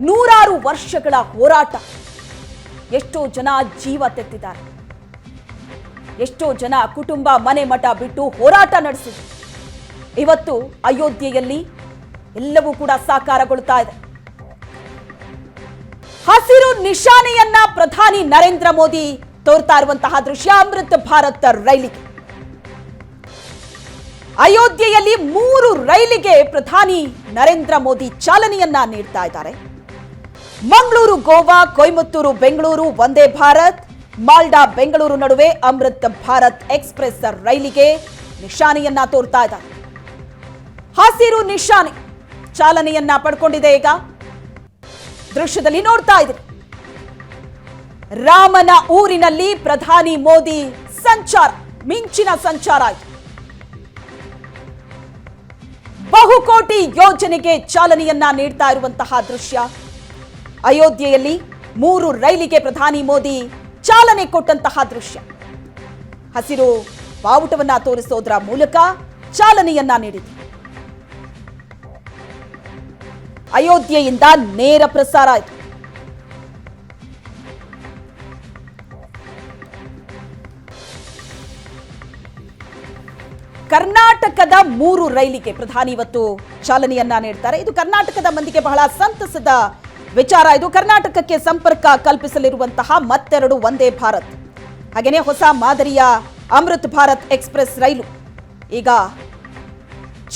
ನೂರಾರು ವರ್ಷಗಳ ಹೋರಾಟ. ಎಷ್ಟೋ ಜನ ಜೀವ ತೆತ್ತಿದ್ದಾರೆ, ಎಷ್ಟೋ ಜನ ಕುಟುಂಬ ಮನೆ ಮಠ ಬಿಟ್ಟು ಹೋರಾಟ ನಡೆಸಿದ್ರು. ಇವತ್ತು ಅಯೋಧ್ಯೆಯಲ್ಲಿ ಎಲ್ಲವೂ ಕೂಡ ಸಾಕಾರಗೊಳ್ತಾ ಇದೆ. ಹಸಿರು ನಿಶಾನೆಯನ್ನ ಪ್ರಧಾನಿ ನರೇಂದ್ರ ಮೋದಿ ತೋರ್ತಾ ಇರುವಂತಹ ದೃಶ್ಯ ಅಮೃತ್ ಭಾರತ್ ರೈಲಿಗೆ. ಅಯೋಧ್ಯೆಯಲ್ಲಿ 3 ರೈಲಿಗೆ ಪ್ರಧಾನಿ ನರೇಂದ್ರ ಮೋದಿ ಚಾಲನೆಯನ್ನ ನೀಡ್ತಾ ಇದ್ದಾರೆ. ಮಂಗಳೂರು ಗೋವಾ, ಕೊಯಮತ್ತೂರು ಬೆಂಗಳೂರು ವಂದೇ ಭಾರತ್, ಮಾಲ್ಡಾ ಬೆಂಗಳೂರು ನಡುವೆ ಅಮೃತ್ ಭಾರತ್ ಎಕ್ಸ್ಪ್ರೆಸ್ ರೈಲಿಗೆ ನಿಶಾನೆಯನ್ನ ತೋರ್ತಾ ಇದ್ದಾರೆ. ಹಸಿರು ನಿಶಾನೆ ಚಾಲನೆಯನ್ನ ಪಡ್ಕೊಂಡಿದೆ. ಈಗ ದೃಶ್ಯದಲ್ಲಿ ನೋಡ್ತಾ ಇದ್ದೀರಿ, ರಾಮನ ಊರಿನಲ್ಲಿ ಪ್ರಧಾನಿ ಮೋದಿ ಸಂಚಾರ, ಮಿಂಚಿನ ಸಂಚಾರ ಆಯಿತು. ಬಹುಕೋಟಿ ಯೋಜನೆಗೆ ಚಾಲನೆಯನ್ನ ನೀಡ್ತಾ ಇರುವಂತಹ ದೃಶ್ಯ. ಅಯೋಧ್ಯೆಯಲ್ಲಿ 3 ರೈಲಿಗೆ ಪ್ರಧಾನಿ ಮೋದಿ ಚಾಲನೆ ಕೊಟ್ಟಂತಹ ದೃಶ್ಯ. ಹಸಿರು ಬಾವುಟವನ್ನ ತೋರಿಸೋದ್ರ ಮೂಲಕ ಚಾಲನೆಯನ್ನ ನೀಡಿದೆ. ಅಯೋಧ್ಯೆಯಿಂದ ನೇರ ಪ್ರಸಾರ ಆಯಿತು. ಕರ್ನಾಟಕದ 3 ರೈಲಿಗೆ ಪ್ರಧಾನಿ ಇವತ್ತು ಚಾಲನೆಯನ್ನ ನೀಡ್ತಾರೆ. ಇದು ಕರ್ನಾಟಕದ ಮಂದಿಗೆ ಬಹಳ ಸಂತಸದ ವಿಚಾರ. ಇದು ಕರ್ನಾಟಕಕ್ಕೆ ಸಂಪರ್ಕ ಕಲ್ಪಿಸಲಿರುವಂತಹ ಮತ್ತೆರಡು ವಂದೇ ಭಾರತ್, ಹಾಗೇನೆ ಹೊಸ ಮಾದರಿಯ ಅಮೃತ್ ಭಾರತ್ ಎಕ್ಸ್ಪ್ರೆಸ್ ರೈಲು ಈಗ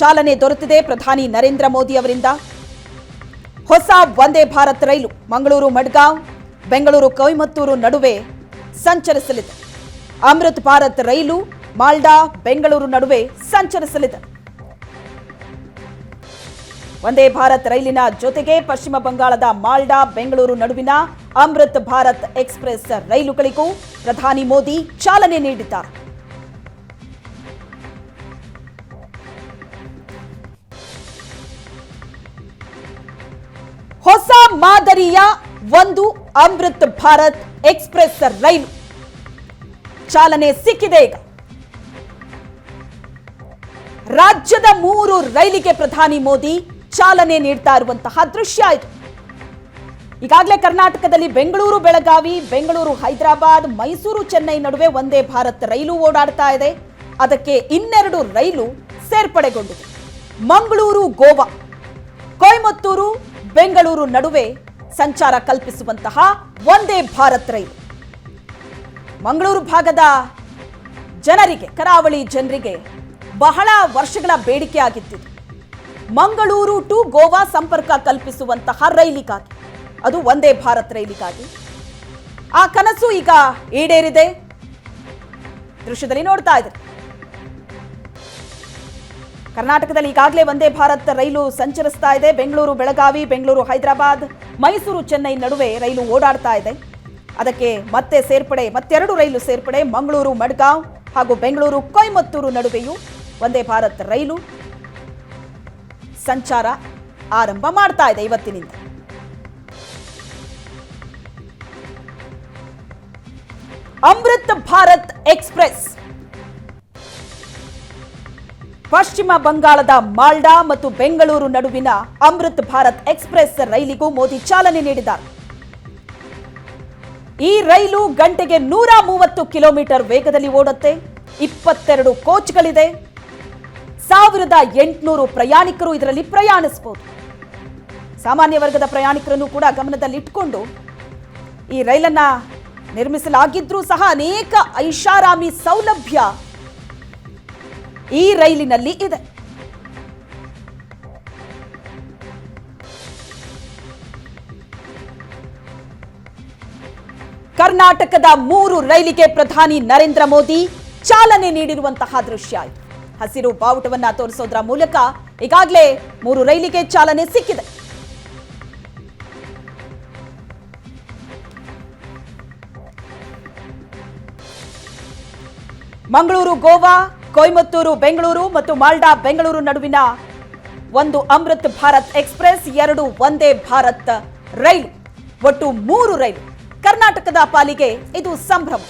ಚಾಲನೆ ದೊರೆತಿದೆ ಪ್ರಧಾನಿ ನರೇಂದ್ರ ಮೋದಿ ಅವರಿಂದ. ಹೊಸ ವಂದೇ ಭಾರತ್ ರೈಲು ಮಂಗಳೂರು ಮಡ್ಗಾಂವ್, ಬೆಂಗಳೂರು ಕೊಯಮತ್ತೂರು ನಡುವೆ ಸಂಚರಿಸಲಿದೆ. ಅಮೃತ್ ಭಾರತ್ ರೈಲು ಮಾಲ್ಡಾ ಬೆಂಗಳೂರು ನಡುವೆ ಸಂಚರಿಸಲಿದೆ. ವಂದೇ ಭಾರತ್ ರೈಲಿನ ಜೊತೆಗೆ ಪಶ್ಚಿಮ ಬಂಗಾಳದ ಮಾಲ್ಡಾ ಬೆಂಗಳೂರು ನಡುವಿನ ಅಮೃತ್ ಭಾರತ್ ಎಕ್ಸ್ಪ್ರೆಸ್ ರೈಲುಗಳಿಗೂ ಪ್ರಧಾನಿ ಮೋದಿ ಚಾಲನೆ ನೀಡಿದ್ದಾರೆ. ಹೊಸ ಮಾದರಿಯ ಒಂದು ಅಮೃತ್ ಭಾರತ್ ಎಕ್ಸ್ಪ್ರೆಸ್ ರೈಲು ಚಾಲನೆ ಸಿಕ್ಕಿದೆ. ಈಗ ರಾಜ್ಯದ 3 ರೈಲಿಗೆ ಪ್ರಧಾನಿ ಮೋದಿ ಚಾಲನೆ ನೀಡ್ತಾ ಇರುವಂತಹ ದೃಶ್ಯ ಇದು. ಈಗಾಗಲೇ ಕರ್ನಾಟಕದಲ್ಲಿ ಬೆಂಗಳೂರು ಬೆಳಗಾವಿ, ಬೆಂಗಳೂರು ಹೈದರಾಬಾದ್, ಮೈಸೂರು ಚೆನ್ನೈ ನಡುವೆ ವಂದೇ ಭಾರತ್ ರೈಲು ಓಡಾಡ್ತಾ ಇದೆ. ಅದಕ್ಕೆ 2 ರೈಲು ಸೇರ್ಪಡೆಗೊಂಡಿದೆ. ಮಂಗಳೂರು ಗೋವಾ, ಕೊಯಮತ್ತೂರು ಬೆಂಗಳೂರು ನಡುವೆ ಸಂಚಾರ ಕಲ್ಪಿಸುವಂತಹ ವಂದೇ ಭಾರತ್ ರೈಲು ಮಂಗಳೂರು ಭಾಗದ ಜನರಿಗೆ, ಕರಾವಳಿ ಜನರಿಗೆ ಬಹಳ ವರ್ಷಗಳ ಬೇಡಿಕೆ ಆಗಿತ್ತು. ಮಂಗಳೂರು ಟು ಗೋವಾ ಸಂಪರ್ಕ ಕಲ್ಪಿಸುವಂತಹ ರೈಲಿಗಾಗಿ, ಅದು ವಂದೇ ಭಾರತ್ ರೈಲಿಗಾಗಿ. ಆ ಕನಸು ಈಗ ಈಡೇರಿದೆ. ದೃಶ್ಯದಲ್ಲಿ ನೋಡ್ತಾ ಇದ್ದಾರೆ, ಕರ್ನಾಟಕದಲ್ಲಿ ಈಗಾಗಲೇ ವಂದೇ ಭಾರತ್ ರೈಲು ಸಂಚರಿಸ್ತಾ ಇದೆ. ಬೆಂಗಳೂರು ಬೆಳಗಾವಿ, ಬೆಂಗಳೂರು ಹೈದರಾಬಾದ್, ಮೈಸೂರು ಚೆನ್ನೈ ನಡುವೆ ರೈಲು ಓಡಾಡ್ತಾ ಇದೆ. ಅದಕ್ಕೆ ಮತ್ತೆರಡು ರೈಲು ಸೇರ್ಪಡೆ. ಮಂಗಳೂರು ಮಡ್ಗಾಂವ್ ಹಾಗೂ ಬೆಂಗಳೂರು ಕೊಯಮತ್ತೂರು ನಡುವೆಯೂ ವಂದೇ ಭಾರತ್ ರೈಲು ಸಂಚಾರ ಆರಂಭ ಮಾಡ್ತಾ ಇದೆ ಇವತ್ತಿನಿಂದ. ಅಮೃತ್ ಭಾರತ್ ಎಕ್ಸ್ಪ್ರೆಸ್ ಪಶ್ಚಿಮ ಬಂಗಾಳದ ಮಾಲ್ಡಾ ಮತ್ತು ಬೆಂಗಳೂರು ನಡುವಿನ ಅಮೃತ್ ಭಾರತ್ ಎಕ್ಸ್ಪ್ರೆಸ್ ರೈಲಿಗೂ ಮೋದಿ ಚಾಲನೆ ನೀಡಿದ್ದಾರೆ. ಈ ರೈಲು ಗಂಟೆಗೆ 130 ಕಿಲೋಮೀಟರ್ ವೇಗದಲ್ಲಿ ಓಡುತ್ತೆ. 22 ಕೋಚ್ಗಳಿದೆ. 1800 ಪ್ರಯಾಣಿಕರು ಇದರಲ್ಲಿ ಪ್ರಯಾಣಿಸಬಹುದು. ಸಾಮಾನ್ಯ ವರ್ಗದ ಪ್ರಯಾಣಿಕರನ್ನು ಕೂಡ ಗಮನದಲ್ಲಿಟ್ಟುಕೊಂಡು ಈ ರೈಲನ್ನ ನಿರ್ಮಿಸಲಾಗಿದ್ರೂ ಸಹ ಅನೇಕ ಐಷಾರಾಮಿ ಸೌಲಭ್ಯ ಈ ರೈಲಿನಲ್ಲಿ ಇದೆ. ಕರ್ನಾಟಕದ 3 ರೈಲಿಗೆ ಪ್ರಧಾನಿ ನರೇಂದ್ರ ಮೋದಿ ಚಾಲನೆ ನೀಡಿರುವಂತಹ ದೃಶ್ಯ ಇದು. ಹಸಿರು ಬಾವುಟವನ್ನ ತೋರಿಸೋದ್ರ ಮೂಲಕ ಈಗಾಗಲೇ 3 ರೈಲಿಗೆ ಚಾಲನೆ ಸಿಕ್ಕಿದೆ. ಮಂಗಳೂರು ಗೋವಾ, ಕೊಯಮತ್ತೂರು ಬೆಂಗಳೂರು ಮತ್ತು ಮಾಲ್ಡಾ ಬೆಂಗಳೂರು ನಡುವಿನ ಒಂದು ಅಮೃತ್ ಭಾರತ್ ಎಕ್ಸ್ಪ್ರೆಸ್, 2 ವಂದೇ ಭಾರತ್ ರೈಲು, ಒಟ್ಟು 3 ರೈಲು. ಕರ್ನಾಟಕದ ಪಾಲಿಗೆ ಇದು ಸಂಭ್ರಮ.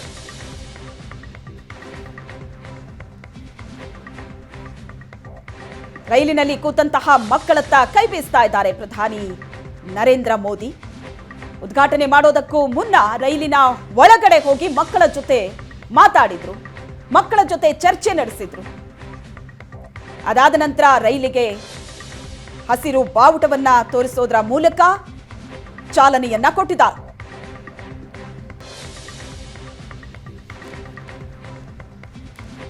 ರೈಲಿನಲ್ಲಿ ಕೂತಂತಹ ಮಕ್ಕಳತ್ತ ಕೈ ಬೀಸ್ತಾ ಇದ್ದಾರೆ ಪ್ರಧಾನಿ ನರೇಂದ್ರ ಮೋದಿ. ಉದ್ಘಾಟನೆ ಮಾಡೋದಕ್ಕೂ ಮುನ್ನ ರೈಲಿನ ಒಳಗಡೆ ಹೋಗಿ ಮಕ್ಕಳ ಜೊತೆ ಮಾತಾಡಿದ್ರು, ಮಕ್ಕಳ ಜೊತೆ ಚರ್ಚೆ ನಡೆಸಿದ್ರು. ಅದಾದ ನಂತರ ರೈಲಿಗೆ ಹಸಿರು ಬಾವುಟವನ್ನ ತೋರಿಸೋದ್ರ ಮೂಲಕ ಚಾಲನೆಯನ್ನ ಕೊಟ್ಟಿದ್ದಾರೆ.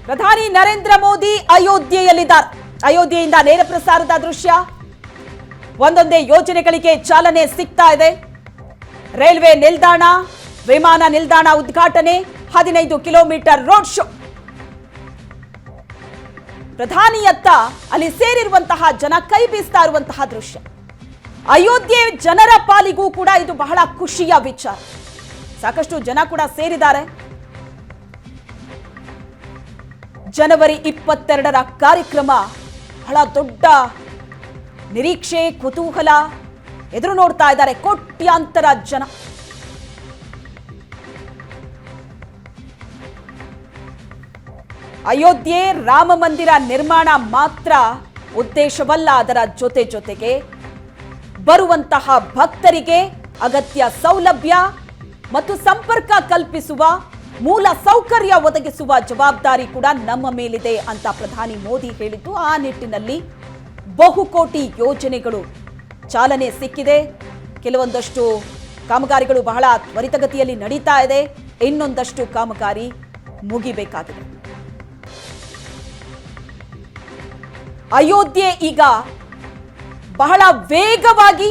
ಪ್ರಧಾನಿ ನರೇಂದ್ರ ಮೋದಿ ಅಯೋಧ್ಯೆಯಲ್ಲಿದ್ದಾರೆ. ಅಯೋಧ್ಯೆಯಿಂದ ನೇರ ಪ್ರಸಾರದ ದೃಶ್ಯ. ಒಂದೊಂದೇ ಯೋಜನೆಗಳಿಗೆ ಚಾಲನೆ ಸಿಗ್ತಾ ಇದೆ. ರೈಲ್ವೆ ನಿಲ್ದಾಣ, ವಿಮಾನ ನಿಲ್ದಾಣ ಉದ್ಘಾಟನೆ, 15 ಕಿಲೋಮೀಟರ್ ರೋಡ್ ಶೋ. ಪ್ರಧಾನಿಯತ್ತ ಅಲ್ಲಿ ಸೇರಿರುವಂತಹ ಜನ ಕೈ ಬೀಸ್ತಾ ಇರುವಂತಹ ದೃಶ್ಯ. ಅಯೋಧ್ಯೆ ಜನರ ಪಾಲಿಗೂ ಕೂಡ ಇದು ಬಹಳ ಖುಷಿಯ ವಿಚಾರ. ಸಾಕಷ್ಟು ಜನ ಕೂಡ ಸೇರಿದ್ದಾರೆ. ಜನವರಿ 22ರ ಕಾರ್ಯಕ್ರಮ ಬಹಳ ದೊಡ್ಡ ನಿರೀಕ್ಷೆ, ಕುತೂಹಲ ಎದುರು ನೋಡ್ತಾ ಇದ್ದಾರೆ ಕೋಟ್ಯಾಂತರ ಜನ. ಅಯೋಧ್ಯೆ ರಾಮ ಮಂದಿರ ನಿರ್ಮಾಣ ಮಾತ್ರ ಉದ್ದೇಶವಲ್ಲ, ಅದರ ಜೊತೆಗೆ ಬರುವಂತಹ ಭಕ್ತರಿಗೆ ಅಗತ್ಯ ಸೌಲಭ್ಯ ಮತ್ತು ಸಂಪರ್ಕ ಕಲ್ಪಿಸುವ, ಮೂಲ ಸೌಕರ್ಯ ಒದಗಿಸುವ ಜವಾಬ್ದಾರಿ ಕೂಡ ನಮ್ಮ ಮೇಲಿದೆ ಅಂತ ಪ್ರಧಾನಿ ಮೋದಿ ಹೇಳಿದ್ದು. ಆ ನಿಟ್ಟಿನಲ್ಲಿ ಬಹುಕೋಟಿ ಯೋಜನೆಗಳು ಚಾಲನೆ ಸಿಕ್ಕಿದೆ. ಕೆಲವೊಂದಷ್ಟು ಕಾಮಗಾರಿಗಳು ಬಹಳ ತ್ವರಿತಗತಿಯಲ್ಲಿ ನಡೀತಾ ಇದೆ, ಇನ್ನೊಂದಷ್ಟು ಕಾಮಗಾರಿ ಮುಗಿಬೇಕಾಗಿದೆ. ಅಯೋಧ್ಯೆ ಈಗ ಬಹಳ ವೇಗವಾಗಿ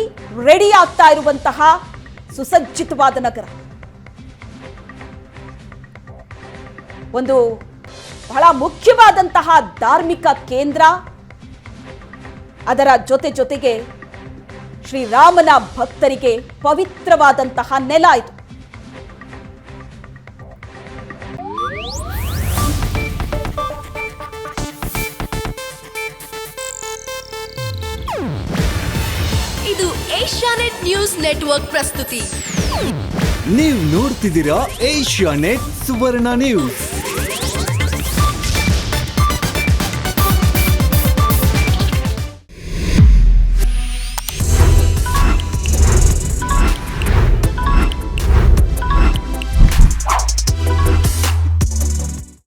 ರೆಡಿ ಆಗ್ತಾ ಇರುವಂತಹ ಸುಸಜ್ಜಿತವಾದ ನಗರ. ಒಂದು ಬಹಳ ಮುಖ್ಯವಾದಂತಹ ಧಾರ್ಮಿಕ ಕೇಂದ್ರ, ಅದರ ಜೊತೆಗೆ ಶ್ರೀರಾಮನ ಭಕ್ತರಿಗೆ ಪವಿತ್ರವಾದಂತಹ ನೆಲ ಇದು. ಇದು ಏಷ್ಯಾನೆಟ್ ನ್ಯೂಸ್ ನೆಟ್ವರ್ಕ್ ಪ್ರಸ್ತುತಿ. ನೀವು ನೋಡ್ತಿದ್ದೀರಾ ಏಷ್ಯಾನೆಟ್ ಸುವರ್ಣ ನ್ಯೂಸ್.